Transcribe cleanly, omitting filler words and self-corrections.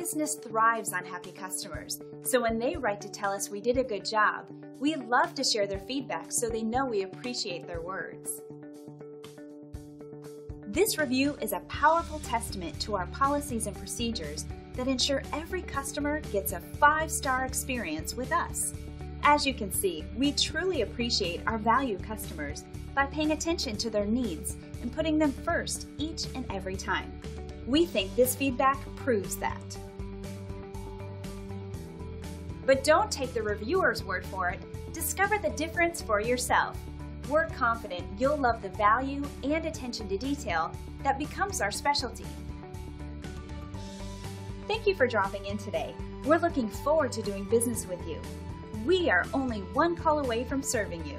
business thrives on happy customers, so when they write to tell us we did a good job, we love to share their feedback so they know we appreciate their words. This review is a powerful testament to our policies and procedures that ensure every customer gets a 5-star experience with us. As you can see, we truly appreciate our valued customers by paying attention to their needs and putting them first each and every time. We think this feedback proves that. But don't take the reviewer's word for it. Discover the difference for yourself. We're confident you'll love the value and attention to detail that becomes our specialty. Thank you for dropping in today. We're looking forward to doing business with you. We are only one call away from serving you.